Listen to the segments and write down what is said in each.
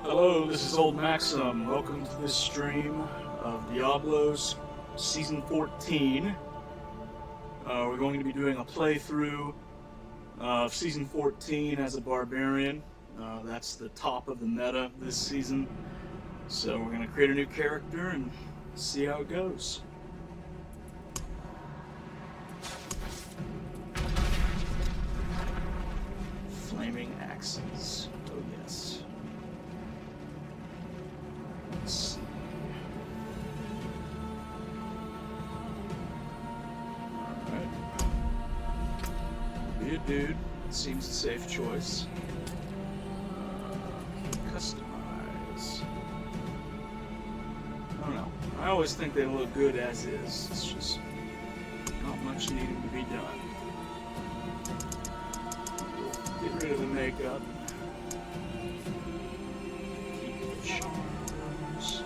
Hello, this is Old Maxim. Welcome to this stream of Diablo's Season 14. We're going to be doing a playthrough of Season 14 as a Barbarian. That's the top of the meta this season. So we're going to create a new character and see how it goes. Flaming axes. Oh yes. Let's see. Alright. Be a dude. Seems a safe choice. Customize. I don't know. I always think they look good as is. It's just not much needing to be done. Get rid of the makeup. Keep the charms.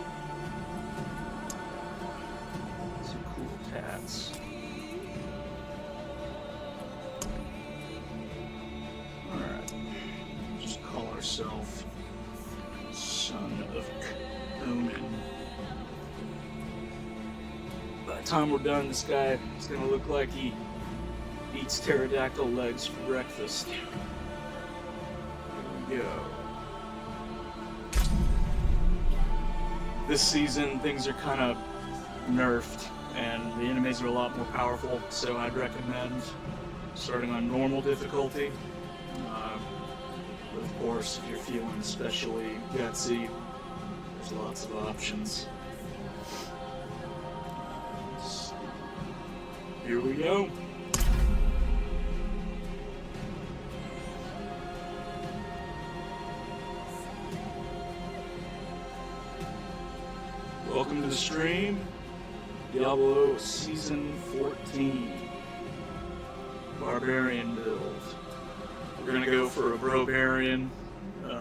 Some cool tats. Alright. Just call ourselves Son of Conan. By the time we're done, this guy is going to look like he eats pterodactyl legs for breakfast. Here we go. This season, things are kind of nerfed, and the enemies are a lot more powerful, so I'd recommend starting on normal difficulty. But of course, if you're feeling especially gutsy, there's lots of options. Here we go. Welcome to the stream, Diablo Season 14, Barbarian build. We're going to go for a Brobarian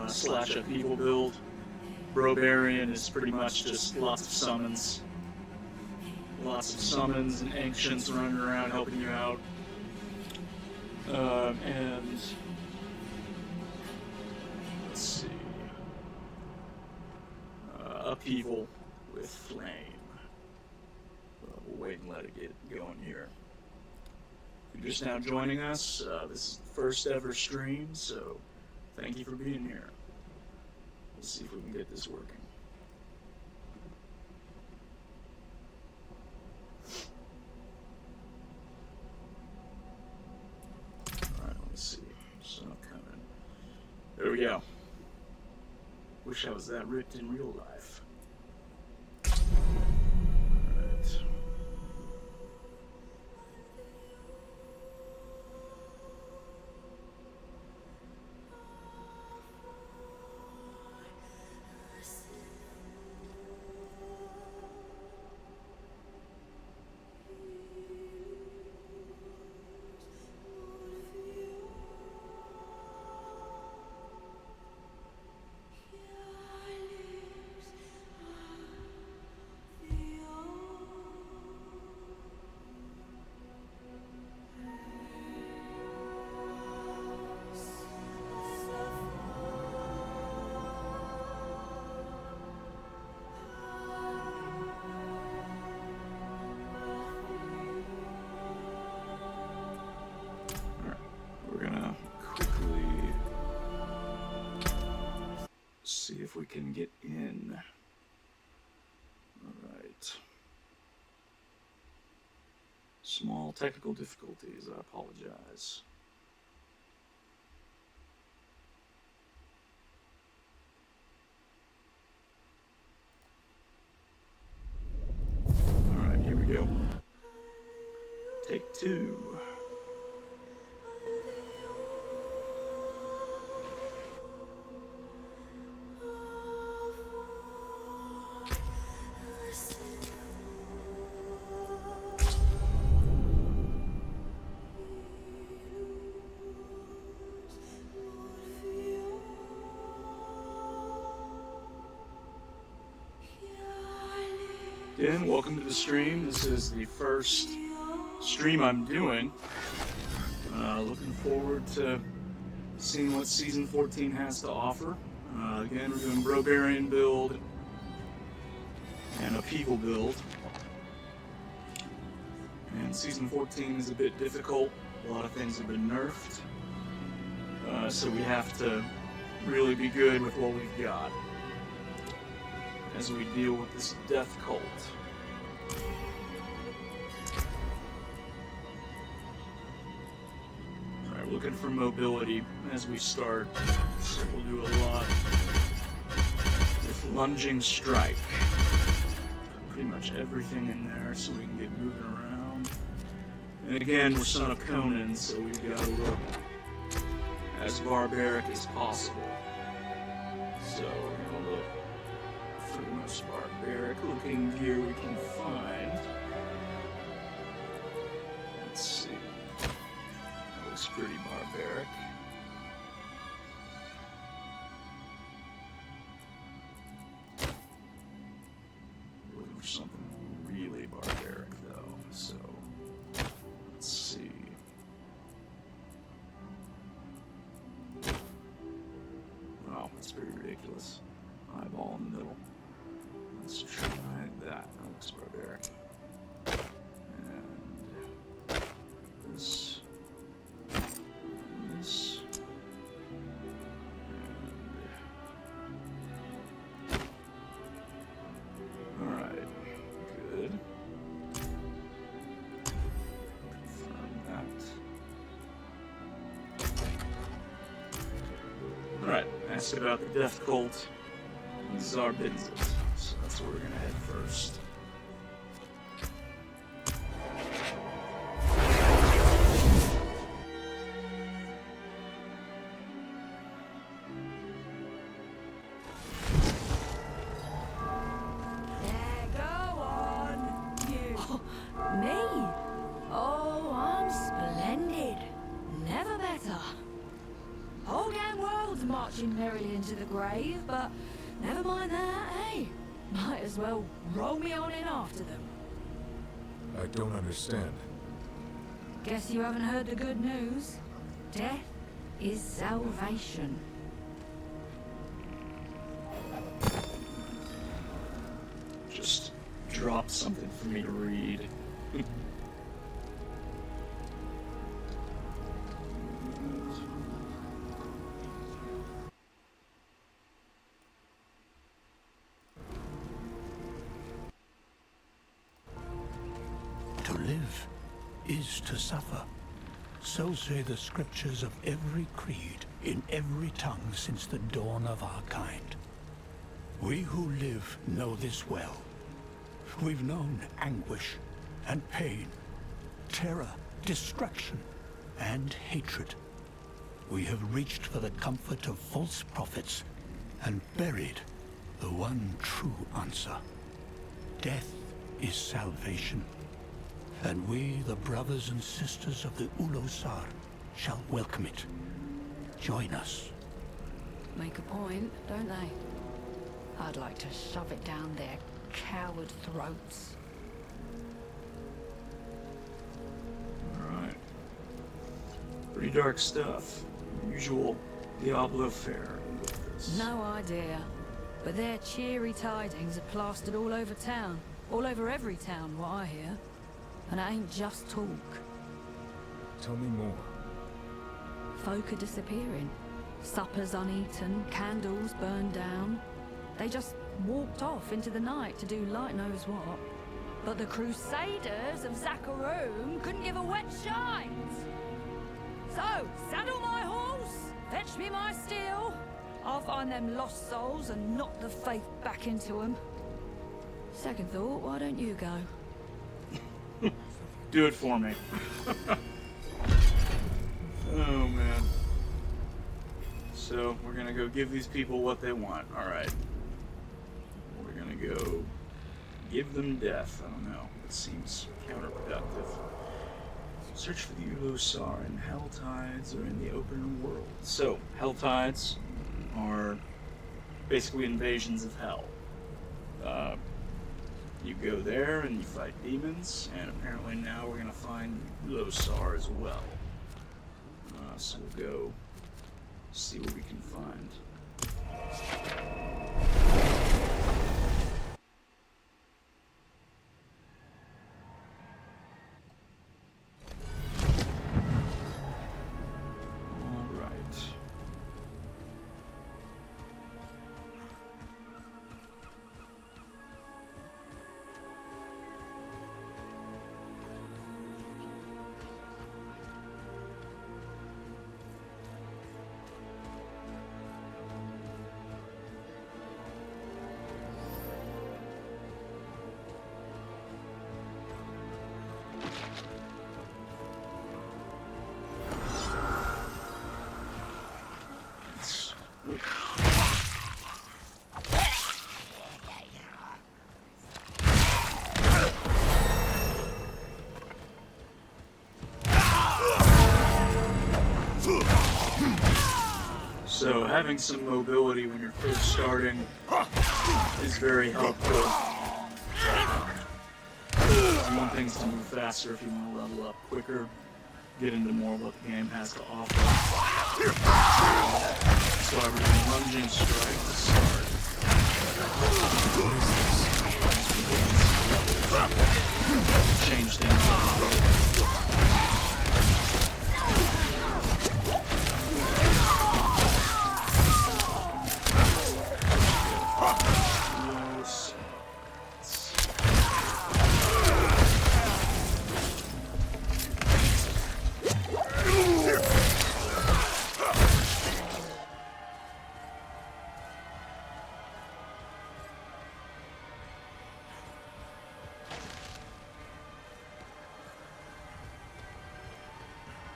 slash upheaval build. Brobarian is pretty much just lots of summons. Lots of summons and ancients running around helping you out. And let's see. Upheaval with flame. We'll wait and let it get going here. If you're just now joining us, this is the first ever stream, so thank you for being here. Let's see if we can get this working. Alright, let's see. It's not coming. There we go. Wish I was that ripped in real life. Alright. See if we can get in. Alright. Small technical difficulties, I apologize. Alright, here we go. Take two. Again, welcome to the stream. This is the first stream I'm doing. Looking forward to seeing what Season 14 has to offer. Again, we're doing Brobarian build and a People build. And Season 14 is a bit difficult. A lot of things have been nerfed. So we have to really be good with what we've got as we deal with this death cult. Alright, looking for mobility as we start. So we'll do a lot with lunging strike. Pretty much everything in there so we can get moving around. And again, we're Son of Conan, so we've got to look as barbaric as possible. So we're going to look for the most barbaric looking gear we can find. Let's see. That looks pretty barbaric. Looking for something really barbaric though, so let's see. Wow, that's pretty ridiculous. Eyeball in the middle. Let's try that. That looks barbaric. And this. And this. And alright. Good. Confirm that. Alright, asked about the death cult. This is our business, so that's where we're gonna head first. There, go on, you. Oh, me? Oh, I'm splendid. Never better. Whole damn world's marching merrily into the grave, but never mind that, eh? Might as well roll me on in after them. I don't understand. Guess you haven't heard the good news. Death is salvation. Just drop something for me to read. To live is to suffer. So say the scriptures of every creed, in every tongue since the dawn of our kind. We who live know this well. We've known anguish and pain, terror, destruction, and hatred. We have reached for the comfort of false prophets and buried the one true answer. Death is salvation. And we, the brothers and sisters of the Ulosar, shall welcome it. Join us. Make a point, don't they? I'd like to shove it down their coward throats. Alright. Pretty dark stuff. Usual Diablo fare with this. No idea. But their cheery tidings are plastered all over town. All over every town, what I hear. And it ain't just talk. Tell me more. Folk are disappearing. Suppers uneaten, candles burned down. They just walked off into the night to do light knows what. But the Crusaders of Zakharoum couldn't give a wet shite. So, saddle my horse, fetch me my steel. I'll find them lost souls and knock the faith back into them. Second thought, why don't you go? Do it for me. Oh man. So we're gonna go give these people what they want. Alright. We're gonna go give them death. I don't know. It seems counterproductive. Search for the Ulosar in Hell Tides or in the open world. So, Hell Tides are basically invasions of hell. You go there and you fight demons, and apparently now we're gonna find Ulosar as well. So we'll go see what we can find. So having some mobility when you're first starting is very helpful. You want things to move faster if you want to level up quicker, get into more of what the game has to offer. So we're doing lunging strike to start. Change things up.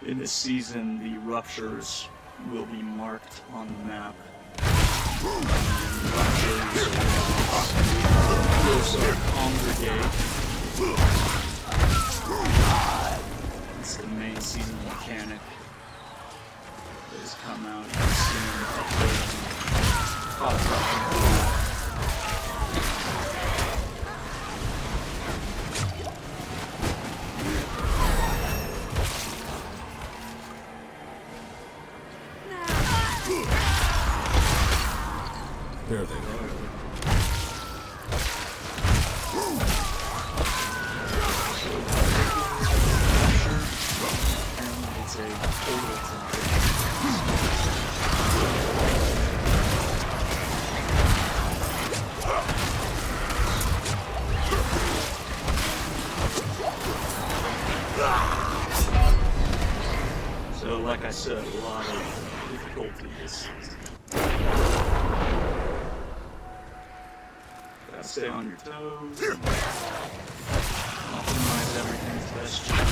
In this season, the ruptures will be marked on the map. Ruptures will sort of congregate. It's the main season mechanic that has come out. You've seen There they are. It's a total So, like I said, a lot of difficulty this season. Gotta stay on your toes. Optimize everything as best you can.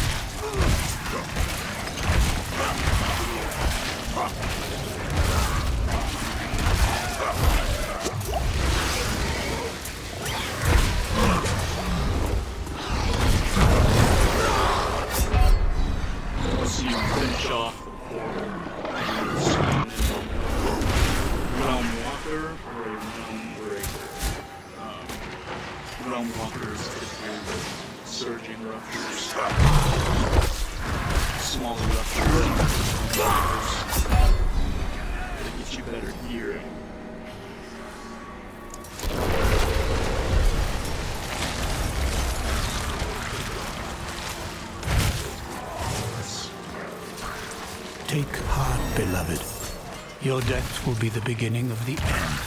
Once you finish off the portal, you spawn in a realm walker or a realm breaker. Realm walkers typically with surging ruptures, smaller ruptures, that get you better gear. Take heart, beloved. Your death will be the beginning of the end.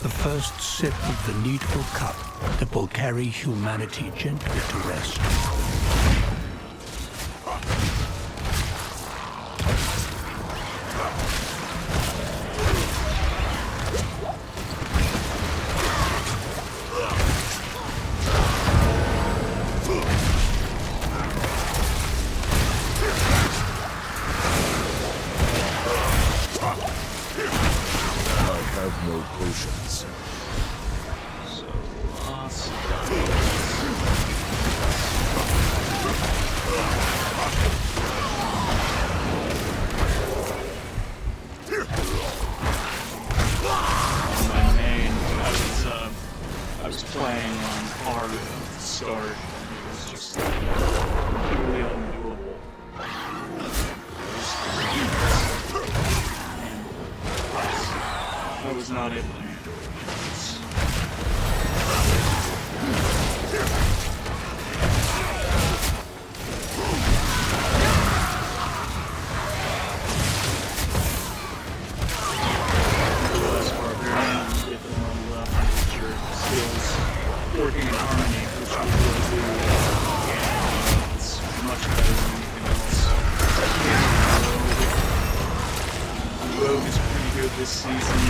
The first sip of the needful cup that will carry humanity gently to rest. No potions. So, awesome. My main, I was playing on hard to start, and it was just completely undoable. I was not able to handle it. As Brobarian, if and when left, with your skills working in harmony, which we will do, and it's much better than anything else. Rogue is pretty good this season.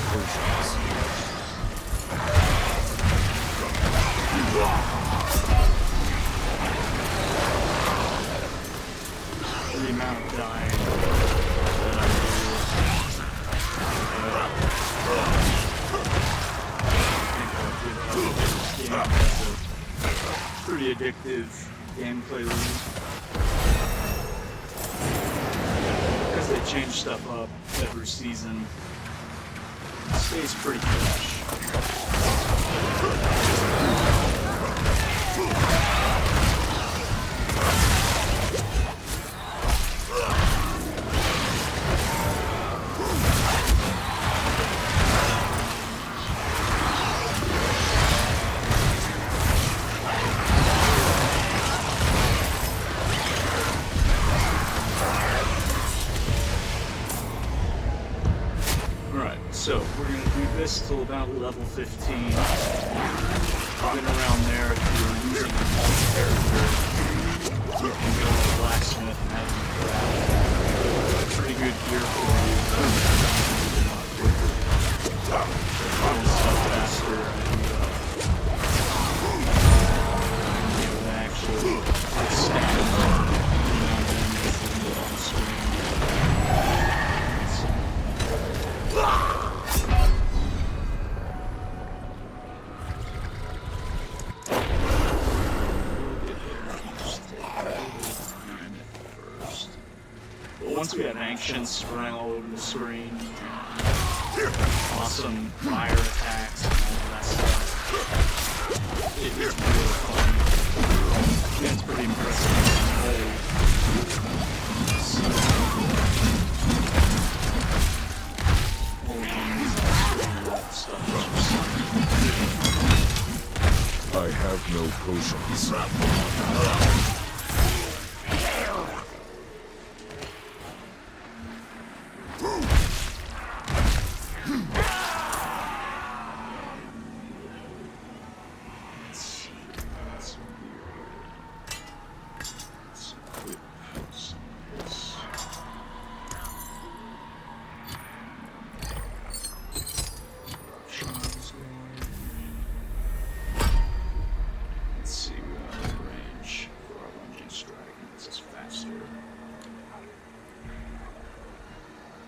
potions. The amount of dying that I do. I think I'll give up this game. It's a pretty addictive gameplay loop. Because they change stuff up every season, it stays pretty fresh. So, we're going to do this till about level 15. Even around there, if you're using a character, you can go to the blacksmith and have him craft pretty good gear for you. Doing stuff faster and actually stand on the screen. Once we have ancients running all over the screen, awesome fire attacks and all that stuff, it's really fun. Yeah, it's pretty impressive. I have no potions.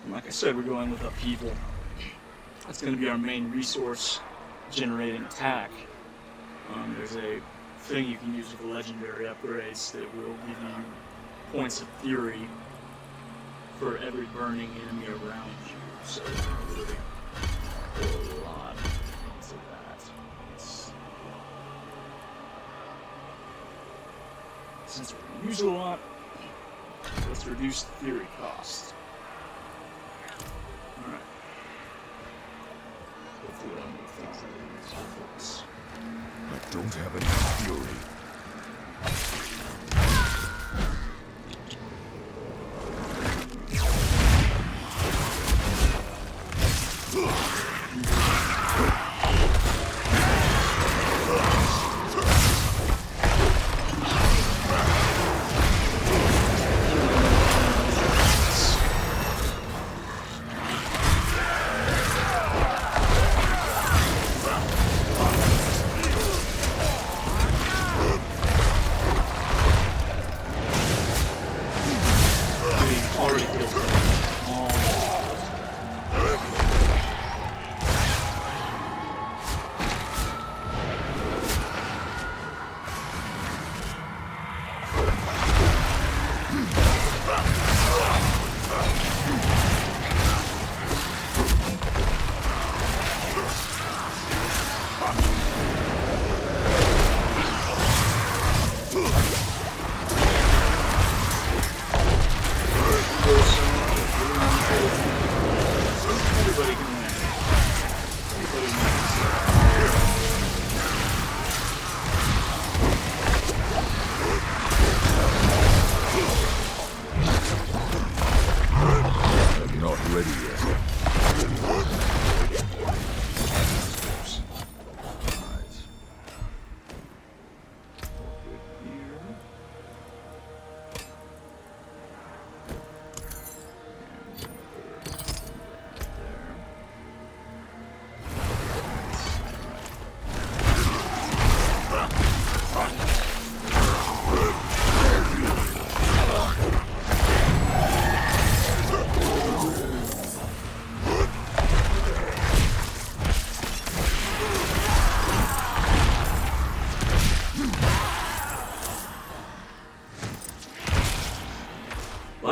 Like I said, we're going with upheaval. That's going to be our main resource generating attack. There's a thing you can use with the legendary upgrades that will give you points of fury for every burning enemy around you. So really a lot into that. Since we're going to use it a lot, let's reduce the fury cost. Alright. Hopefully I'll move things that are easier for us. I don't have enough fury.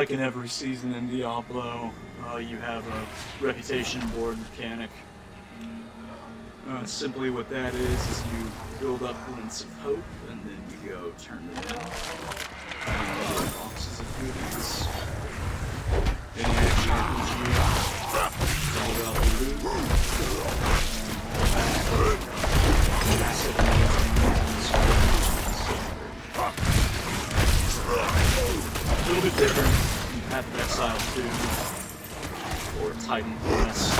like in every season in Diablo, you have a reputation board mechanic. Simply what that is you build up links of hope, and then you go turn them in. Boxes of goodies. In action RPG, it's all about the loot. Massive a little bit different from Path of Exile 2 or Titan Quest.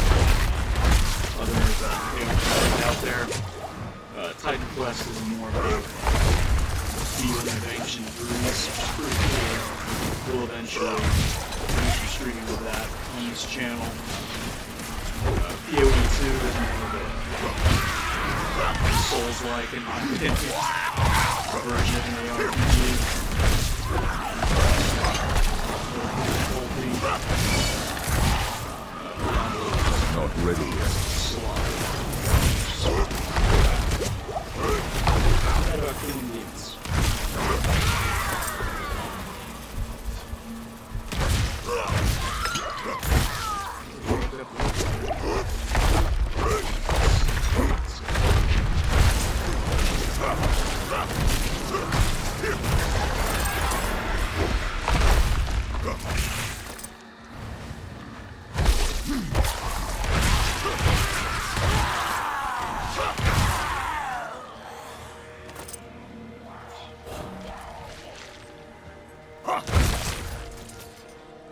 Other games out there. Titan Quest is more about the feeling of ancient Greece, which is pretty cool. We'll eventually do some streaming with that on this channel. PoE 2 is more of a Souls-like, in my opinion, version of the RPG. Not ready yet. How about killing demons?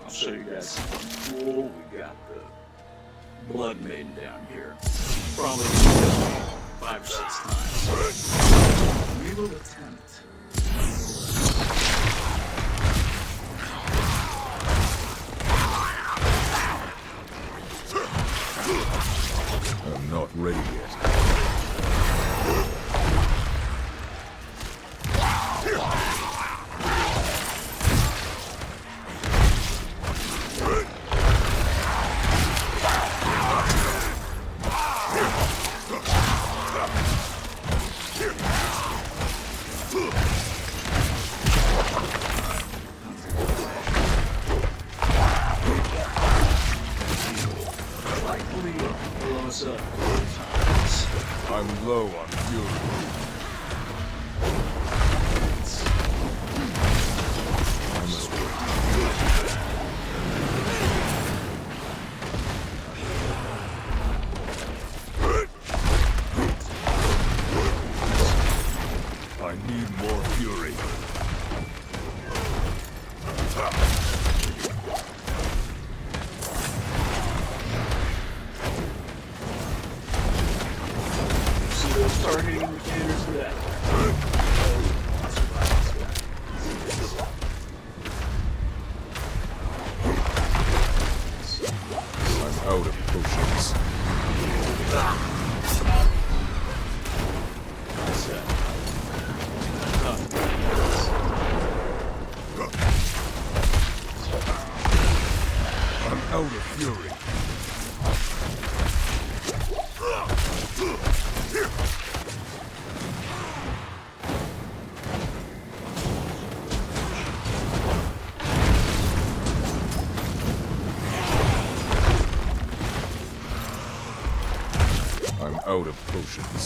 I'll show you guys something cool. We got the Blood Maiden down here. Probably 5 or 6 times. We will attempt. I'm not ready yet. Blow us up. I'm low on fury. I must wait. I need more fury. Targeting indicators for that. I'm out of potions. I'm out of fury. I'm out of potions.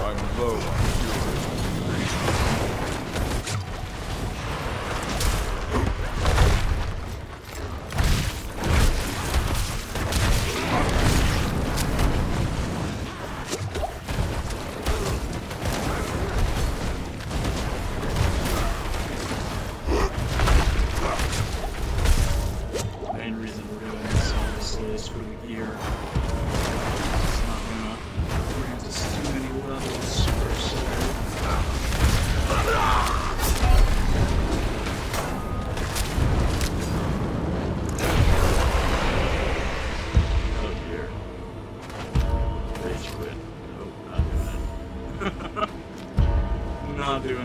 I'm low on fury. Main reason we're doing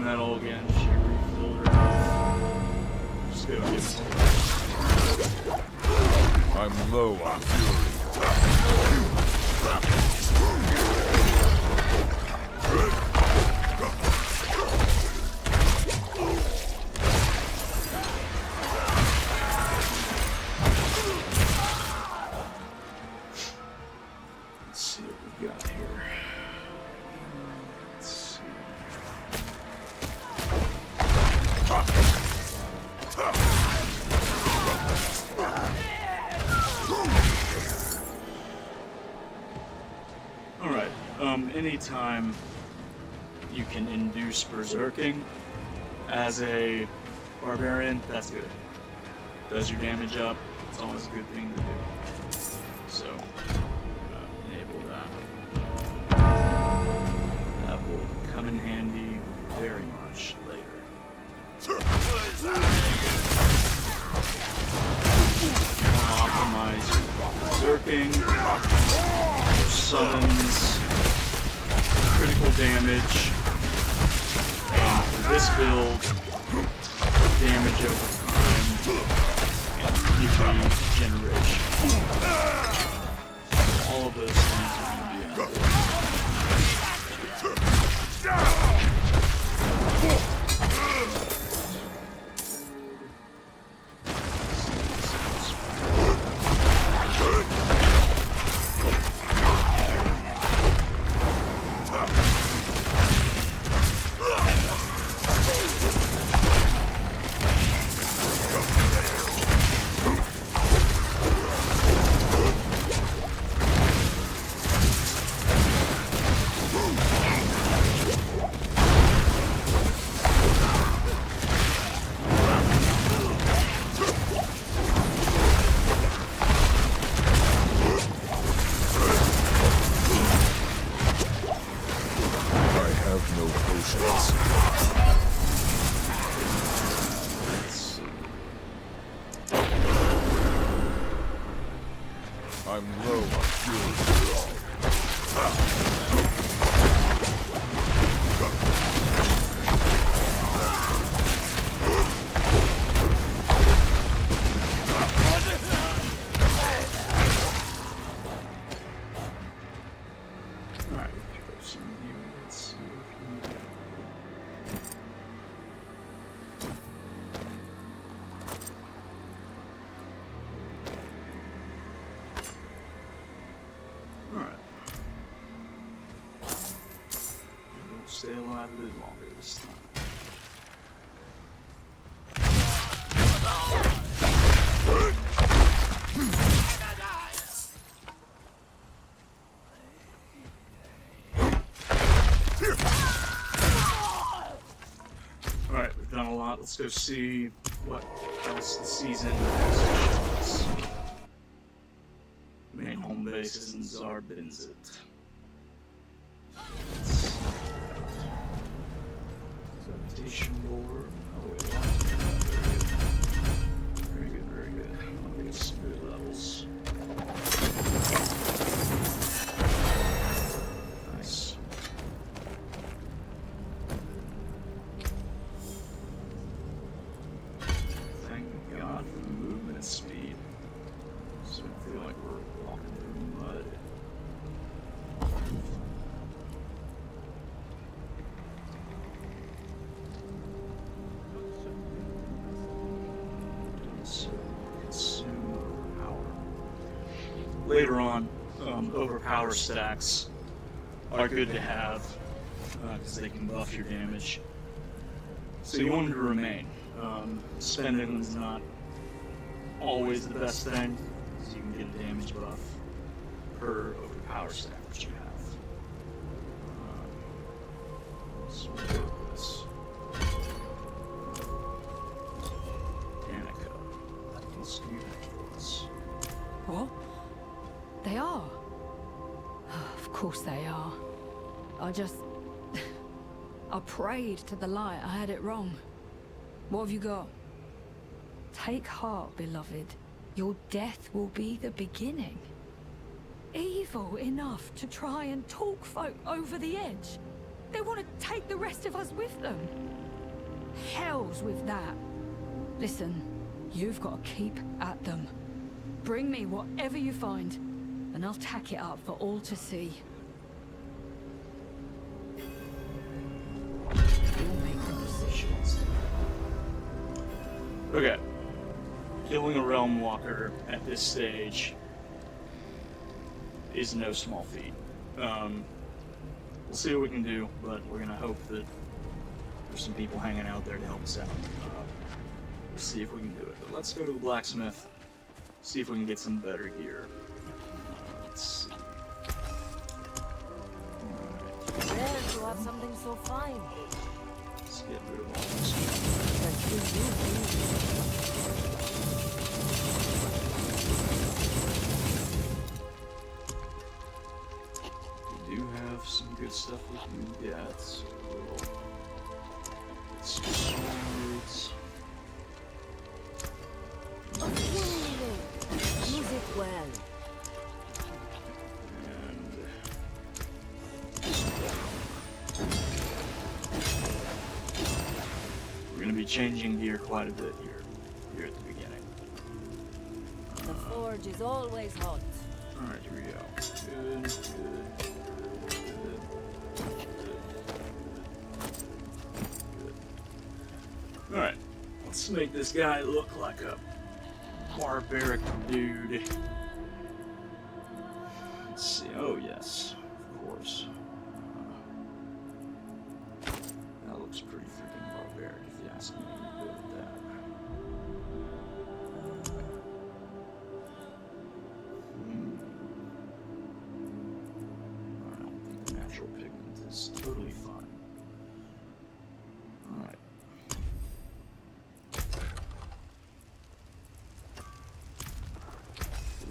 trying that all again. She refilled her health. Just go give it. I'm low on fury. Let's see what we got here. Let's see. Alright, anytime you can induce berserking as a barbarian, that's good. Does your damage up, it's always a good thing to do. So, enable that. That will come in handy very much later. Optimize berserking, summons, critical damage, and for this build, damage over time, and PP generation. All of those things are going to be important. I'm low on fury. Alright, we pick up some new. Let's see if we can. Alright. We'll stay alive a bit longer this time. Alright, we've done a lot. Let's go see what else the season has to show us. Main home base is in Zarbinzit. Presentation board. Oh, wait, what? Very good, very good. I'll get some good levels. Nice. Thank God for the movement speed. So I feel like we're walking through mud. So consume overpower. Later on, overpower stacks are good to have because they can buff your damage. So you want them to remain. Spending them is not always the best thing, because you can get a damage buff per overpower stack that you have. So we'll go with this. Danica. Let's do that for us. What? They are? Of course they are. I just... I prayed to the light. I had it wrong. What have you got? Take heart, beloved. Your death will be the beginning. Evil enough to try and talk folk over the edge. They want to take the rest of us with them. hell's with that? Listen, you've got to keep at them. Bring me whatever you find, and I'll tack it up for all to see. You'll make the decisions. Okay. Killing a realm walker at this stage is no small feat. We'll see what we can do, but we're gonna hope that there's some people hanging out there to help us out. We'll see if we can do it. But let's go to the blacksmith, see if we can get some better gear. Let's see. Rare to have something so fine. Let's get rid of all this. We do have some good stuff we can get. So we'll get some swords. Use it well. And we're going to be changing gear quite a bit here at the beginning. The forge is always hot. Alright, here we go. Good, good, good, good. Alright, let's make this guy look like a barbaric dude. Let's see. Oh, yes, of course. That looks pretty freaking barbaric, if you ask me. Go with that. I don't think the natural pigment is totally fine. Alright.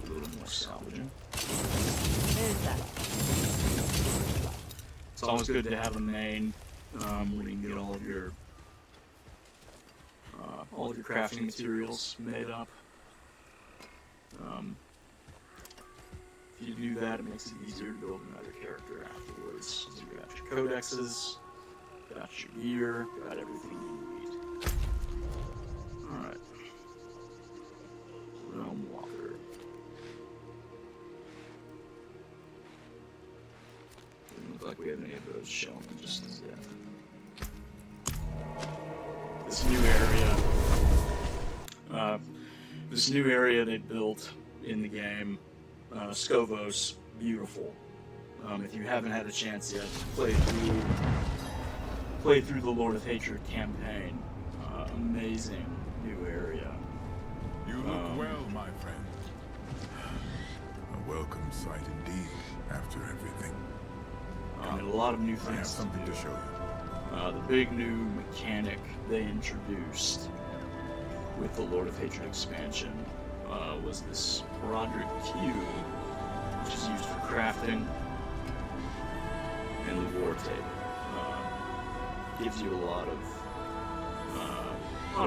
A little more salvaging. There's that. It's always good to have a main where you can get all of your crafting materials made up. If you do that, it makes it easier to build another character afterwards. So you got your codexes, got your gear, got everything you need. Alright. Realm Walker. Doesn't look like we have any of those shown just as yet. This new area they built in the game, Scovos, beautiful. If you haven't had a chance yet to play through the Lord of Hatred campaign, amazing new area. You look well, my friend. A welcome sight indeed, after everything. And a lot of new I have things something to to do. show you. The big new mechanic they introduced with the Lord of Hatred expansion was this Roderick Cube, which is used for crafting, and the war table. Gives you a lot of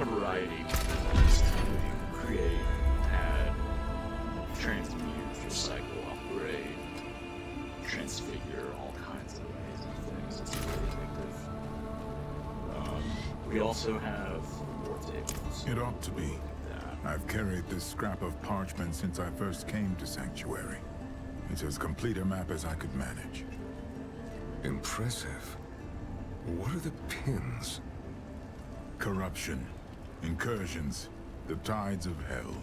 variety. Just, you can create, add, transmute, recycle, upgrade, transfigure, all kinds of amazing things. It's really addictive. We also have war tables. It ought to be. I've carried this scrap of parchment since I first came to Sanctuary. It's as complete a map as I could manage. Impressive. What are the pins? Corruption, incursions, the tides of hell.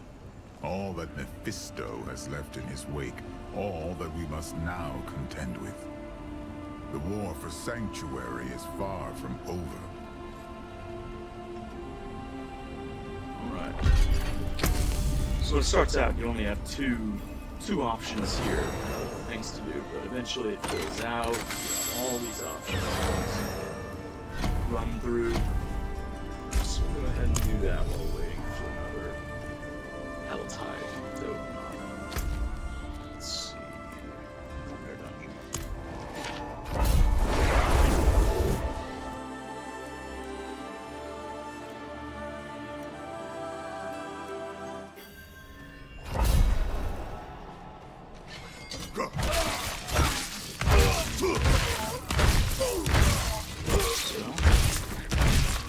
All that Mephisto has left in his wake. All that we must now contend with. The war for Sanctuary is far from over. Alright. So it starts out, you only have two options here of things to do, but eventually it fills out. You have all these options to run through. So we'll go ahead and do that while waiting for another Helltide to open up. Let's see. Their dungeon.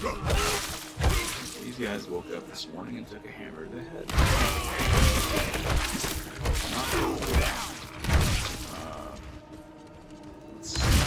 So, this morning and took a hammer to the head. Let's see.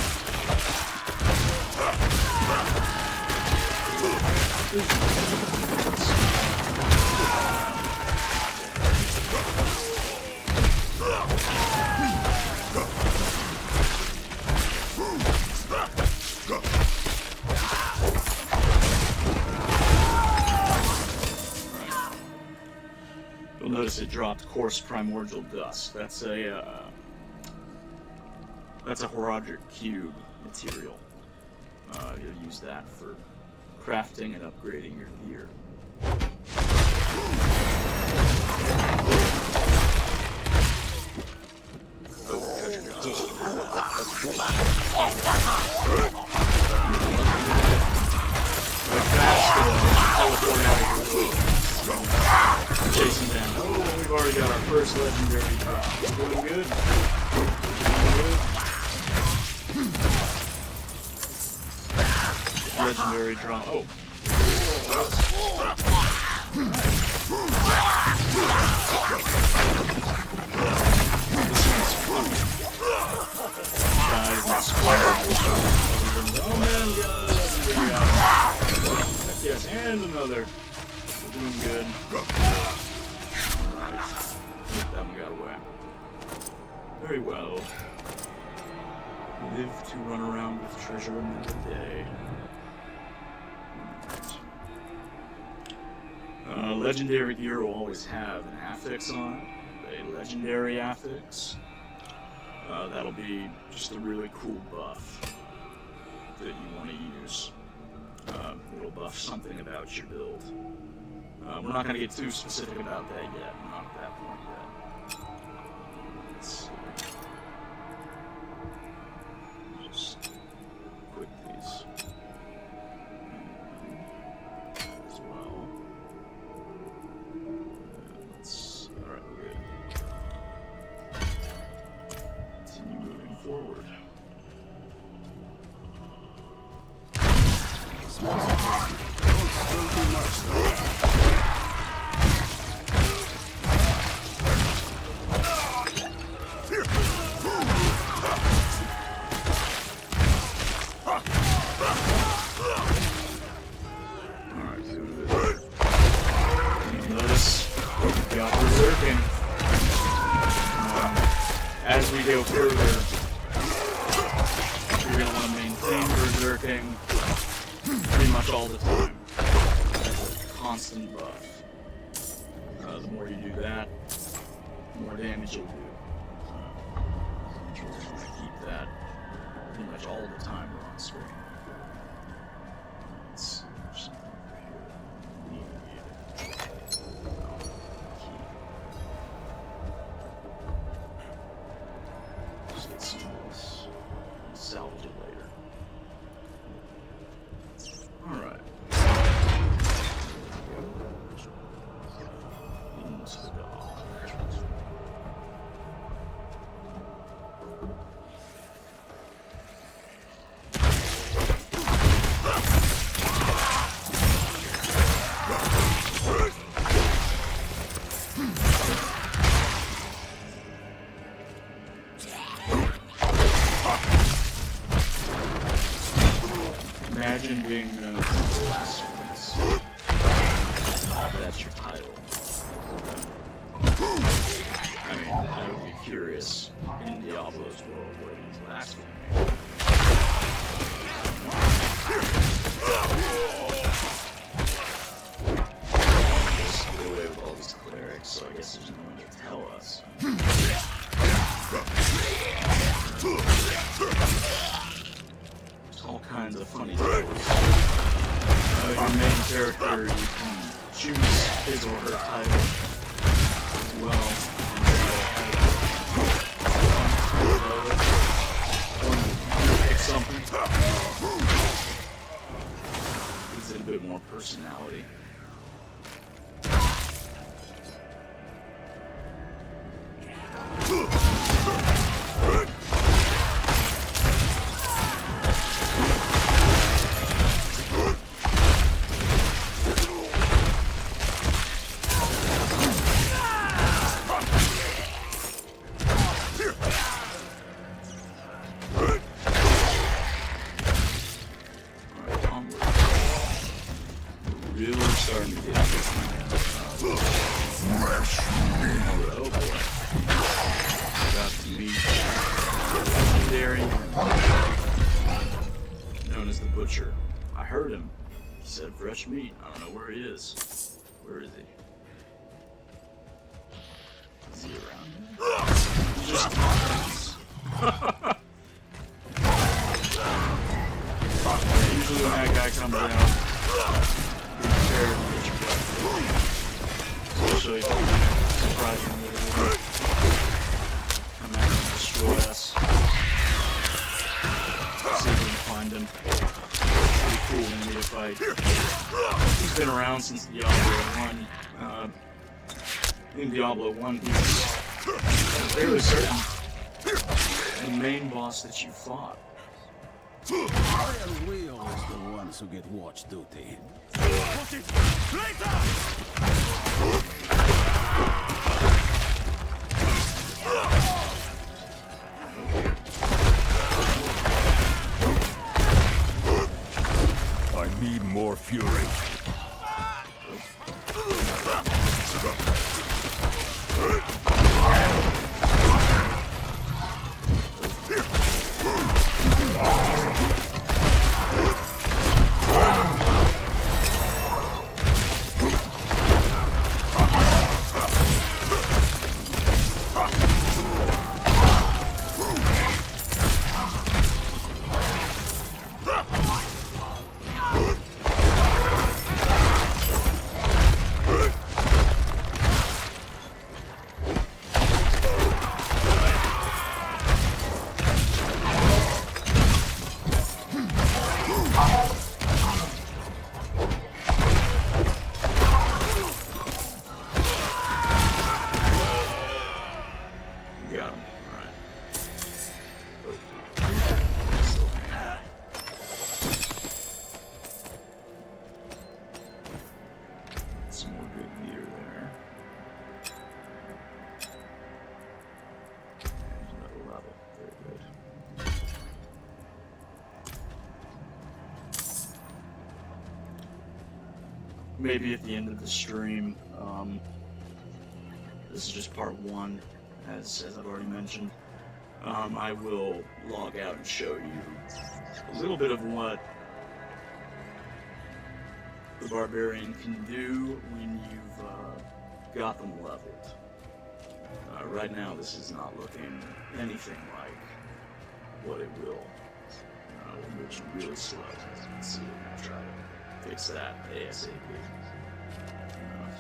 You'll notice it dropped coarse primordial dust. That's a Horadric cube material. You'll use that for crafting and upgrading your gear. Chasing down. Oh, we've already got our first legendary drop. Doing good. Legendary drop. Oh. Oh man, we got a legendary out. Yes, and another. We're doing good. Alright. That one got away. Very well. Live to run around with treasure another day. Legendary gear will always have an affix on it, a legendary affix. That'll be just a really cool buff that you want to use. It'll buff something about your build. We're not going to get too specific about that yet. We're not at that point yet. Let's see. Just quit these as well. Alright, we're good. Continue moving forward. As we go further, you're going to want to maintain berserking pretty much all the time. That's a constant buff. The more you do that, the more damage you'll do. We're just going to keep that pretty much all the time we're on screen. Let's see, there's something over here. Salvage it later. Alright. Into the dock. Imagine being the last ones. That's your title. I mean, I would be curious in Diablo's world what he's blasphemy. Just get away with all these clerics, so I guess there's no one to tell us. All kinds of funny titles. Your main character, you can choose his or her title as well. Pick something. Gives it a bit more personality. Oh boy. Got to meet legendary known as the Butcher. I heard him. He said fresh meat. I don't know where he is. Where is he? Is he around here? He's just usually when that guy comes down, be prepared to get your butt. Especially surprisingly, I'm not gonna destroy us. See if we can find him. Pretty cool enemy to fight. He's been around since Diablo 1. In Diablo 1, he was fairly certain the main boss that you fought. Why are we always the ones who get watch duty? I need more fury. Got him. Alright. Some more good gear there. There's another level. Very good. Maybe at the end of the stream, this is just part 1. As I've already mentioned, I will log out and show you a little bit of what the Barbarian can do when you've got them leveled. Right now, this is not looking anything like what it will. We're moving really slow. As you can see, we're going to try to fix that ASAP.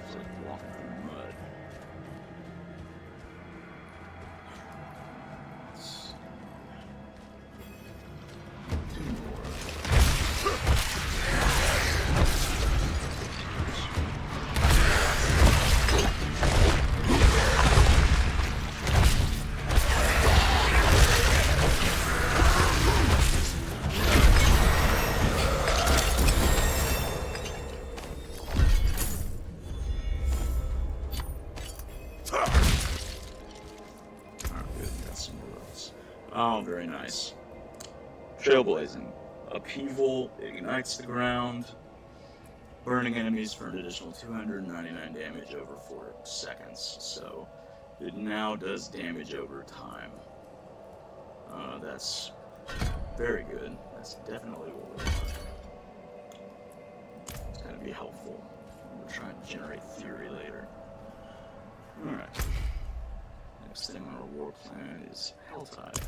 It's like walking through mud. Oh, very nice. Trailblazing. Upheaval, ignites the ground, burning enemies for an additional 299 damage over 4 seconds. So it now does damage over time. That's very good. That's definitely what we want. It's going to be helpful. We're trying to generate theory later. Alright. Next thing on our war plan is Helltide.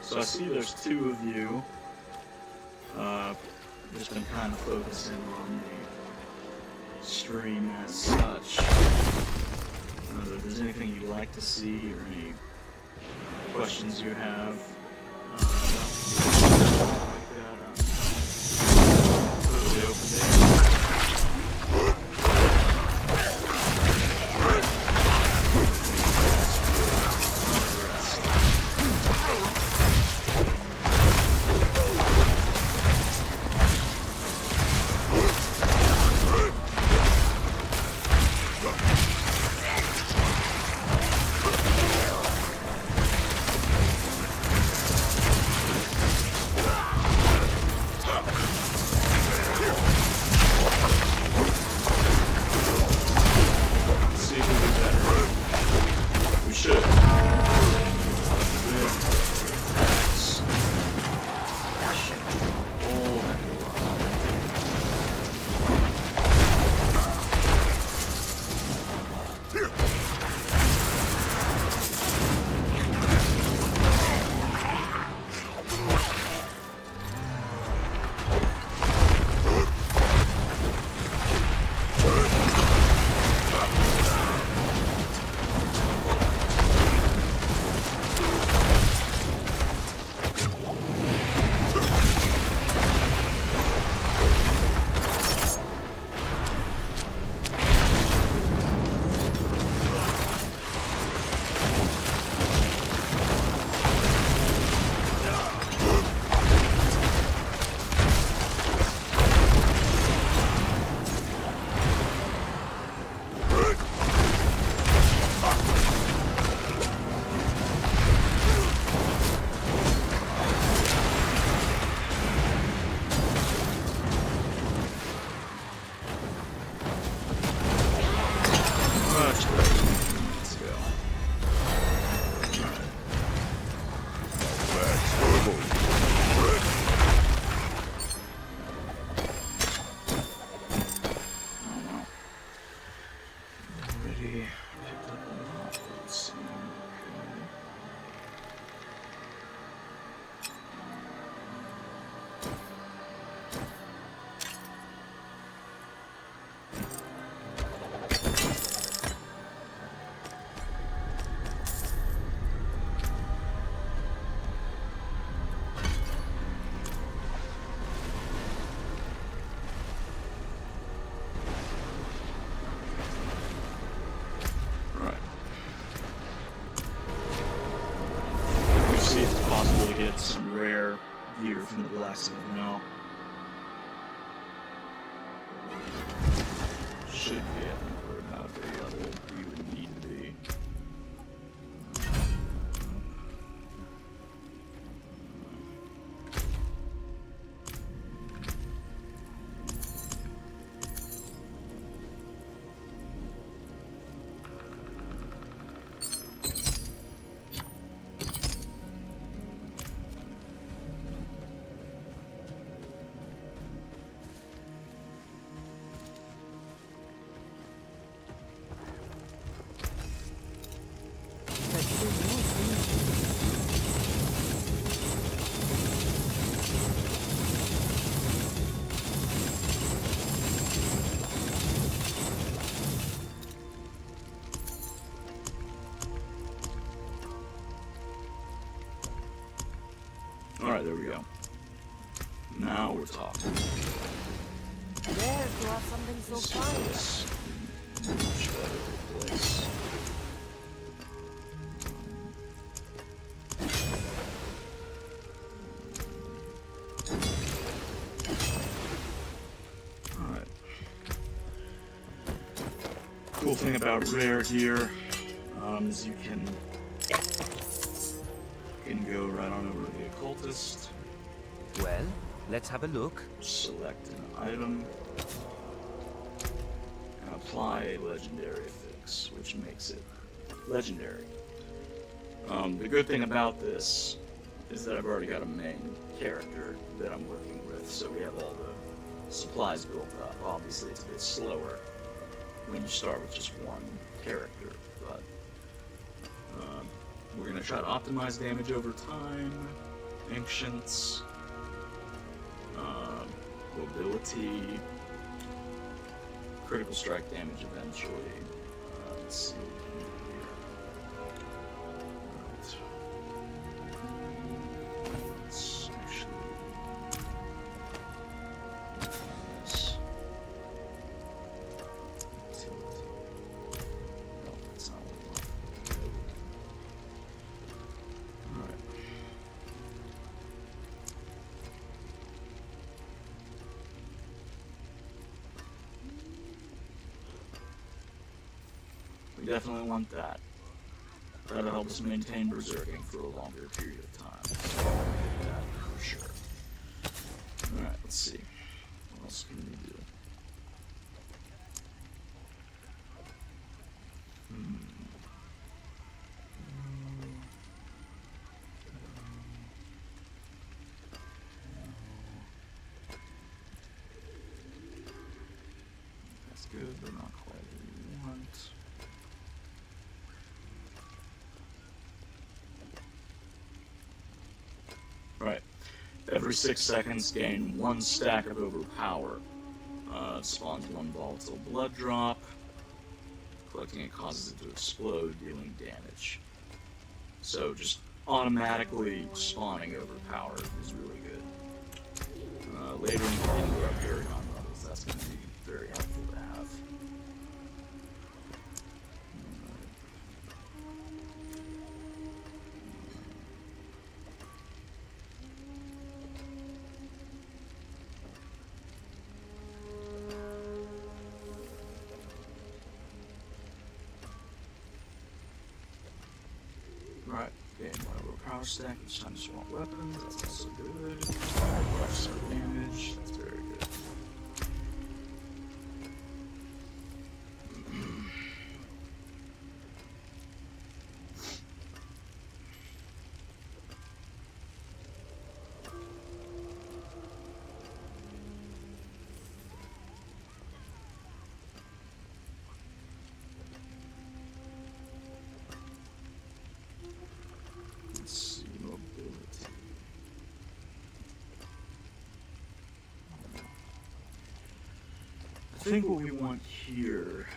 So I see there's 2 of you. Just been kind of focusing on the stream as such. If there's anything you'd like to see or any questions you have. Totally open it. Some rare gear from the blacksmith now. Should be at about the level you would need to be. Alright, there we go. Now we're talking. There to have something so fine. Much better place. Alright. Cool thing about rare gear is you can go right on over to the occultist. Well, let's have a look. Select an item and apply a legendary affix, which makes it legendary. The good thing about this is that I've already got a main character that I'm working with, so we have all the supplies built up. Obviously, it's a bit slower when you start with just one character, but we're going to try to optimize damage over time, ancients, mobility, critical strike damage eventually. Let's see what we can do here. Right. definitely want that. That'll help us maintain berserking for a longer period of time. So I'll get that for sure. Alright, let's see. What else can we do? That's good, but not quite what we want. Right. Every 6 seconds, gain 1 stack of overpower. Spawns 1 volatile blood drop. Collecting it causes it to explode, dealing damage. So just automatically spawning overpower is really good. Later in the game, we're up Paragon levels. That's going to be very helpful to have. Right, gain 1 overpower stack each time you swap weapons, that's also good. Left some damage, that's very good. Let's see, mobility. I think what we want here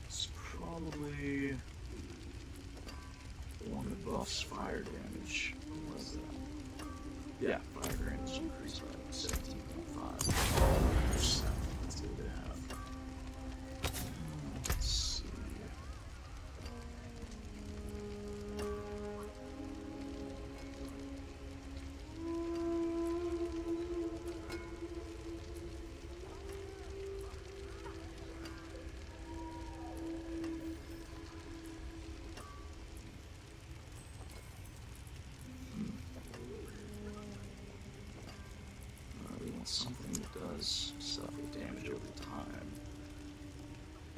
is probably the one that buffs fire damage. What was that? Yeah, fire damage increased by 17.5%. That's good to have. Let's see. We want something that does stuff with damage over time. I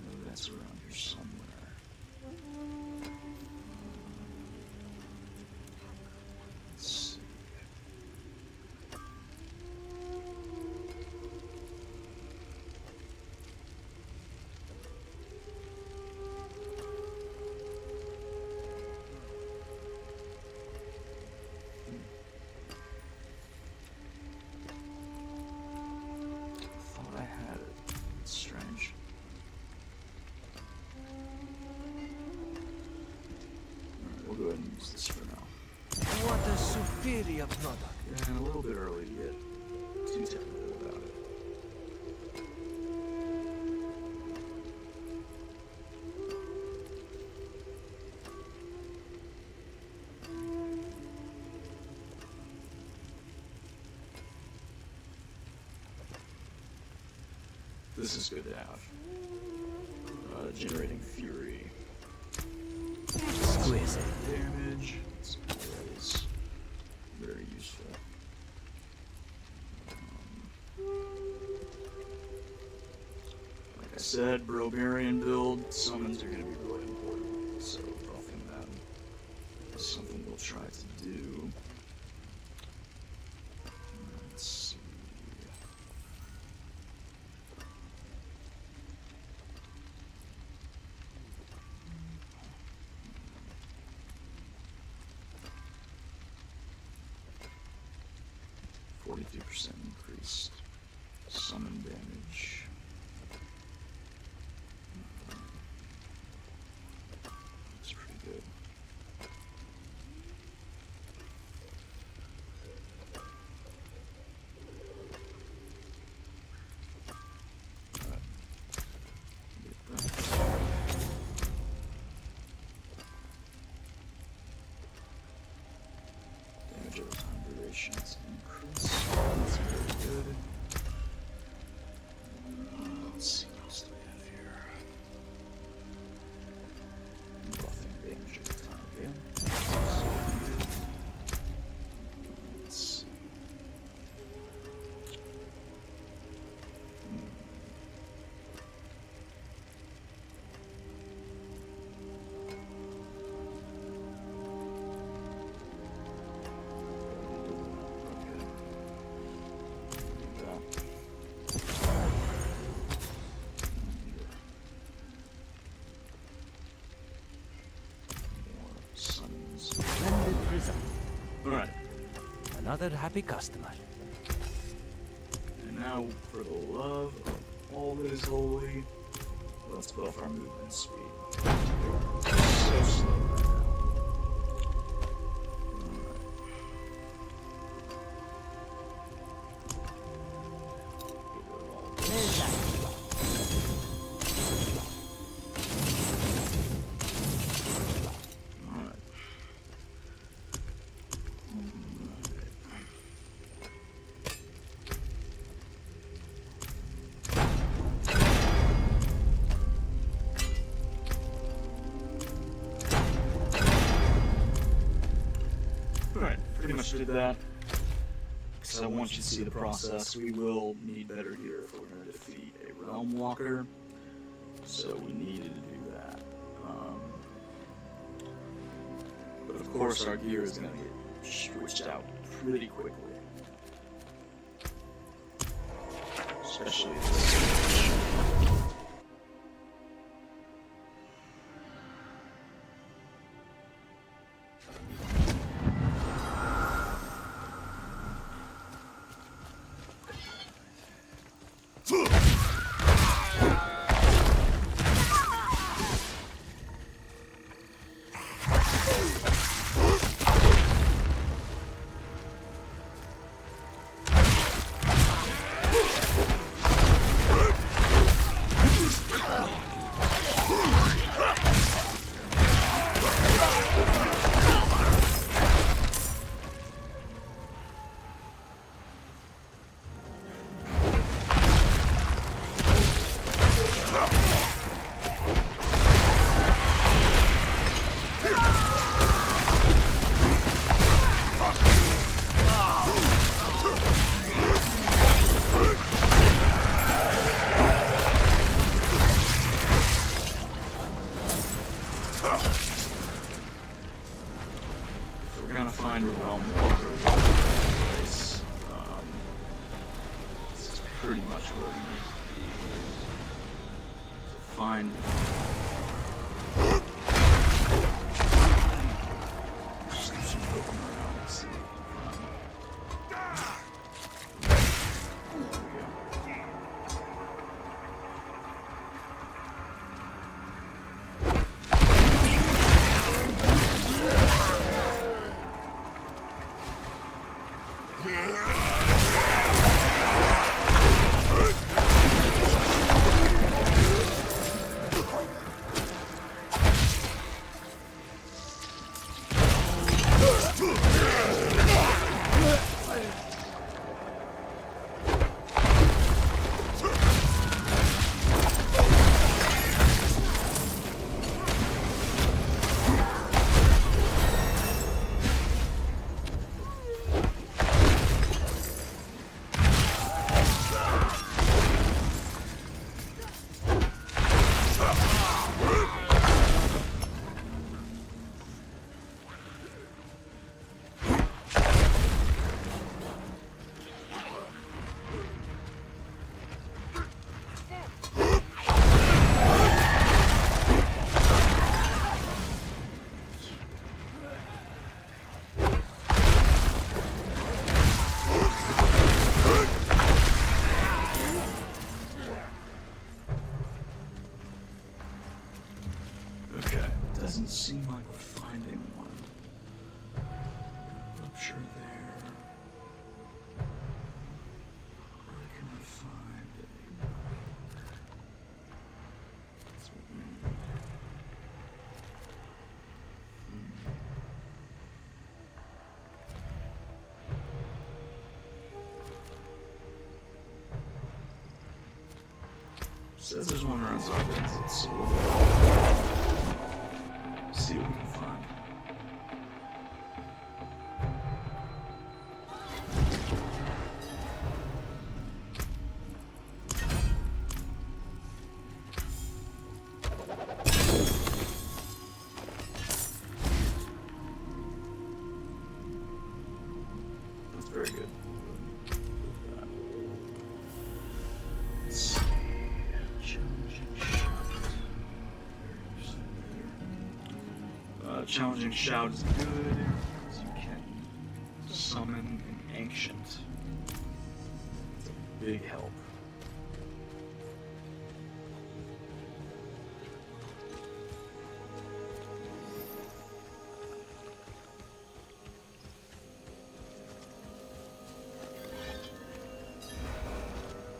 know that's around here somewhere. Let's see. Thought I had it. It's strange. Alright, we'll go ahead and use this for now. What a superior product. Yeah, a little bit early to get too technical about it. 'This is good to have. Generating fury. Exquisite. Damage. That is very useful. Like I said, Brobarian build, summons are going to be really important, so buffing them is something we'll try to do. Let's see. %, increased summon damage. That's pretty good. Damage over time durations increase. That's very good. Let's see what else do we have here. Alright, Another happy customer. and now for the love of all that is holy, let's buff our movement speed. So slow right now. There's that. Alright. Alright, pretty much did that. Because I want you to see the process. We will need better gear if we're going to defeat a Realm Walker. So we needed to do that. But of course our gear is going to get switched out pretty quickly. Especially this. We're gonna find a Realm Walker all over the place. This is pretty much where we need to be. To find. Just do some poking around and see what we can find. There we go. Okay, doesn't seem like we're finding one. Rupture there. Where can I find a... That's what we need. Says there's one around Zarkins. Let's see what we can find. That's very good. Let's see. Challenging shout is good, as you can Summon an ancient. It's a big help.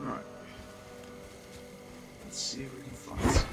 Alright. Let's see if we can find some.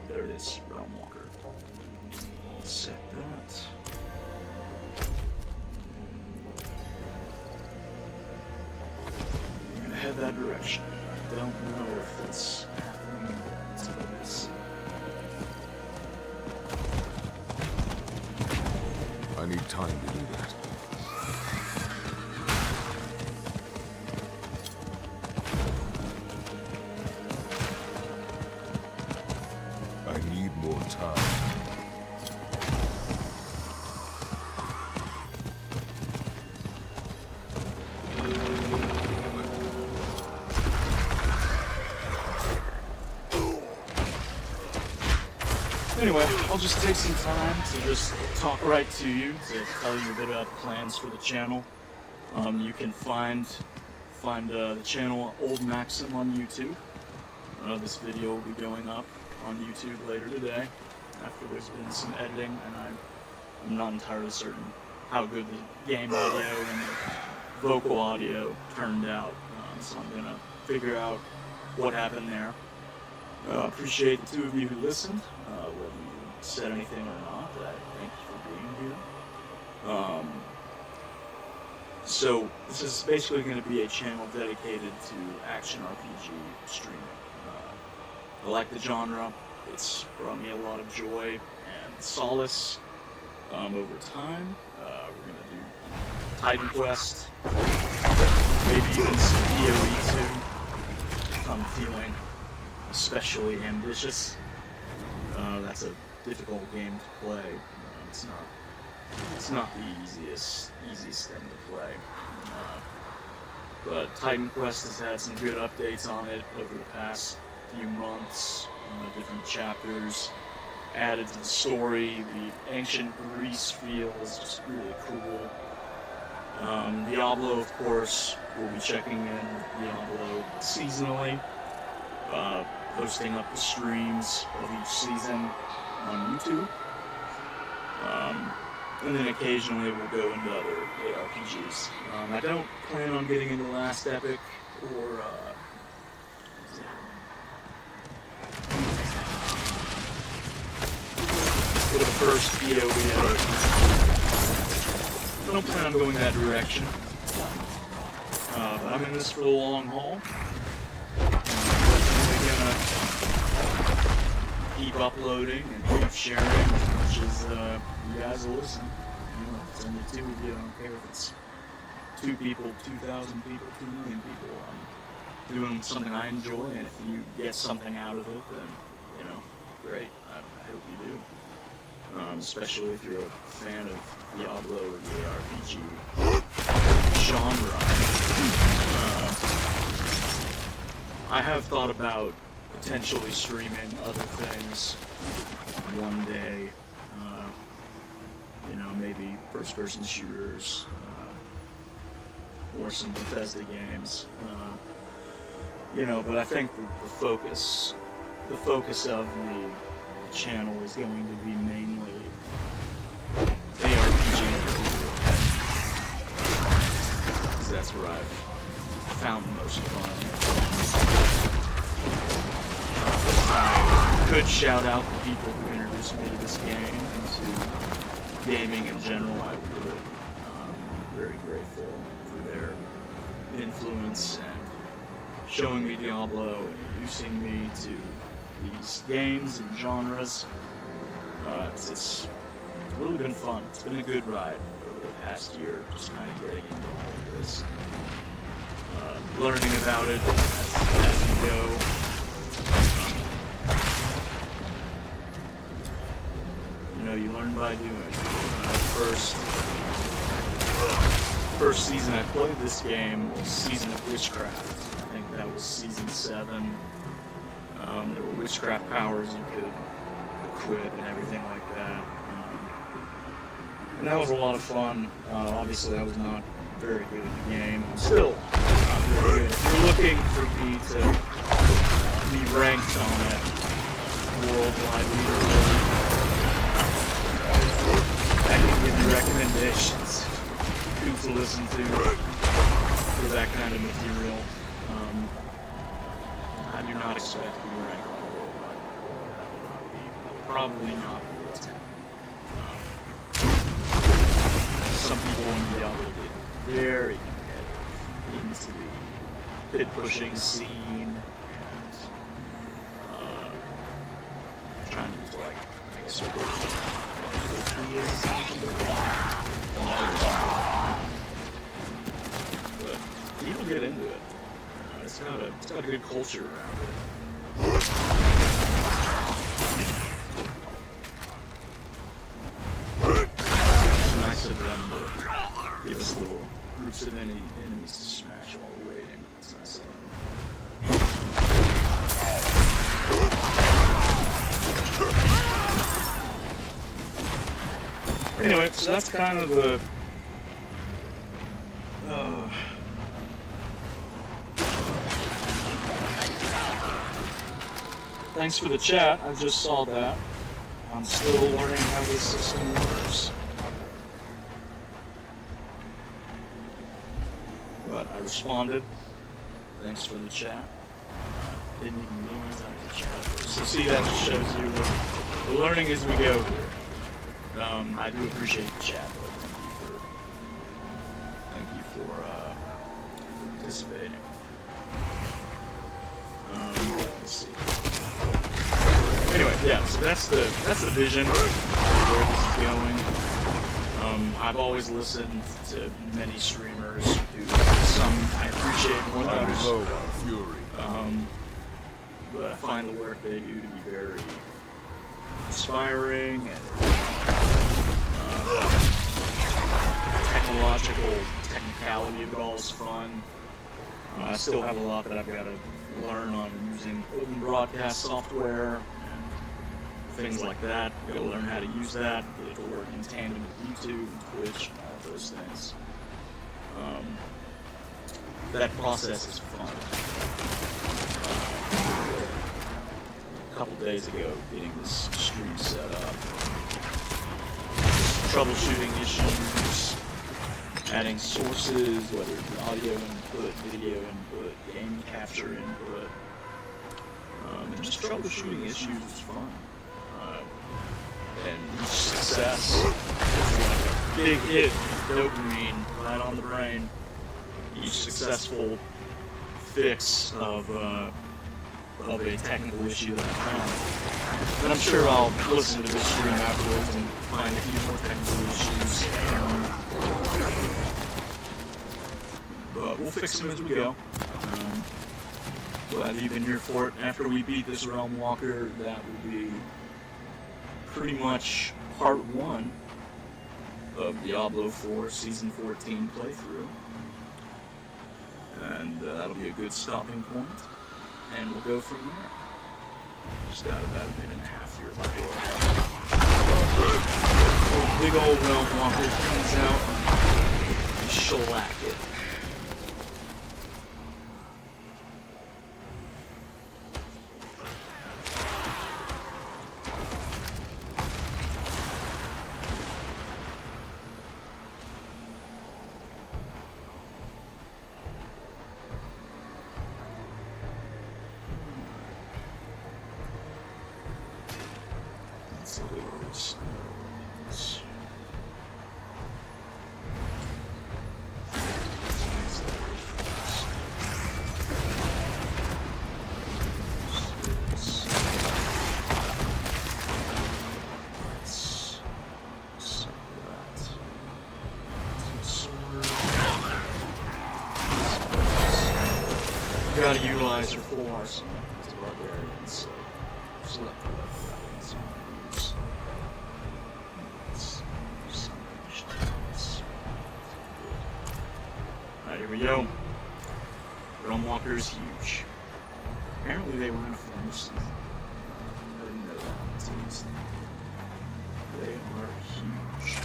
There it is, Realm Walker. Set that. I'm gonna head that direction. I don't know if it's happening. Let's see. I need time to do that. I need more time. Anyway, I'll just take some time to just talk right to you, to tell you a bit about the plans for the channel. You can find the channel Old Maxim on YouTube. This video will be going up on YouTube later today, after there's been some editing, and I'm not entirely certain how good the game audio and the vocal audio turned out, so I'm gonna figure out what happened there. Appreciate the two of you who listened, whether you said anything or not. I thank you for being here. So this is basically going to be a channel dedicated to action RPG streaming. I like the genre. It's brought me a lot of joy and solace over time. We're going to do Titan Quest, maybe even some PoE too. I'm feeling especially ambitious. That's a difficult game to play. It's not the easiest thing to play. But Titan Quest has had some good updates on it over the past few months. Different chapters added to the story. The ancient Greece feel is just really cool. Diablo, of course, we'll be checking in with Diablo seasonally, posting up the streams of each season on YouTube. And then occasionally we'll go into other ARPGs. I don't plan on getting into Last Epic or for the first PoE. I don't plan on going that direction. But I'm in this for the long haul. I'm gonna keep uploading and keep sharing as much as you guys will listen. You know, if it's only two of you, I don't care if it's 2 people, 2,000 people, 2 million people. I'm doing something I enjoy, and if you get something out of it, then, you know, great. I hope you do. Especially if you're a fan of Diablo or the RPG. genre. I have thought about potentially streaming other things one day. You know, maybe first-person shooters, or some Bethesda games. You know, but I think the focus of the channel is going to be mainly ARPG. Because that's where I've found the most fun. I could shout out the people who introduced me to this game and to gaming in general. I would. I'm very grateful for their influence and showing me Diablo and introducing me to these games and genres. It's really been fun. It's been a good ride over the past year, just kind of getting into all of this. Learning about it as you go. You know, you learn by doing. First season I played this game was Season of Witchcraft. I think that was Season 7. There were witchcraft powers you could equip and everything like that. And that was a lot of fun. Obviously, I was not very good at the game. I'm still not very good. If you're looking for me to be ranked on a worldwide leaderboard, I can give you recommendations who to listen to for that kind of material. I do not expect to be ranked on the worldwide leaderboard. That would not be, probably not world 10. Some people in Diablo get very competitive into the pit-pushing scene and trying to use like a sort but people get into it. It's got a good culture around it. It's nice of them to give us little groups of enemies to smash while we're waiting. It's nice of them. Anyway, so that's kind of the thanks for the chat. I just saw that. I'm still learning how this system works. But I responded. Thanks for the chat. Didn't even realize I was chat. So see, that just shows you that we're learning as we go here. I do appreciate the chat, though. Thank you for participating. Let's see. Anyway, yeah, so that's the vision of where this is going. I've always listened to many streamers who some I appreciate more than others. But I find the work they do to be very inspiring and technicality of it all is fun. I still have a lot that I've got to learn on using open broadcast software and things like that. I've got to learn how to use that, get it to work in tandem with YouTube and Twitch and all those things. That process is fun. A couple days ago, getting this stream set up, troubleshooting issues, adding sources, whether it's audio input, video input, game capture input, and just troubleshooting issues is fun. And each success is like a big hit of dopamine right on the brain. Each successful fix of a technical issue that I found. And I'm sure I'll listen to this stream afterwards and find a few more technical issues. But we'll fix them as we go. Glad you've been here for it. After we beat this Realm Walker, that will be pretty much part 1 of Diablo 4 Season 14 playthrough. And that'll be a good stopping point. And we'll go from there. Just got about a minute and a half here before big old realm walker comes out and shellac it. Gotta utilize your full arsenal as Brobarian, so select the left buttons and use Alright, here we go. Realm Walker is huge. Apparently they were in a form of something. I didn't know that until these. They are huge.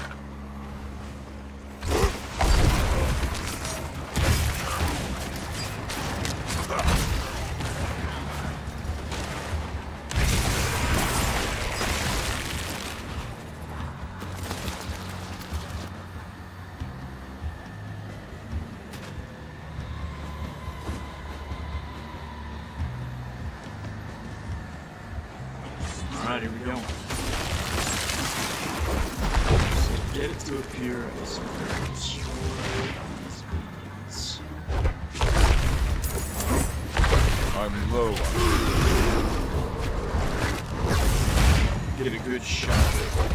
Alright, here we go. So get it to appear as destroy these beads. I'm low on Get a good shot of it.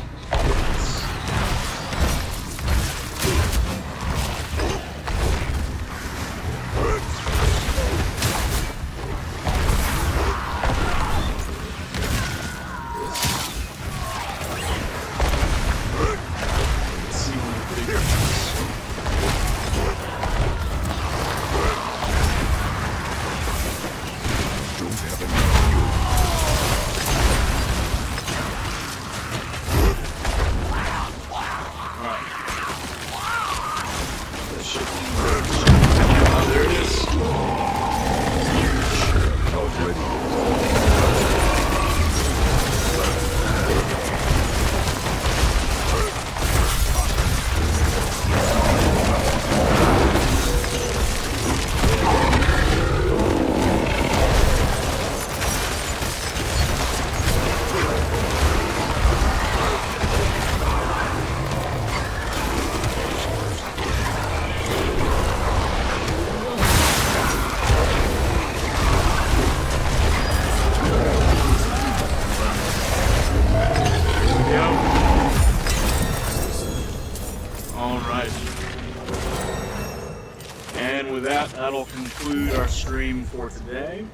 That'll conclude our stream for today.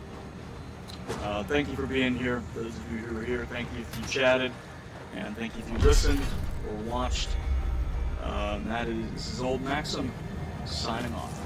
Thank you for being here. For those of you who are here, thank you if you chatted, and thank you if you listened or watched. This is Old Maxim signing off.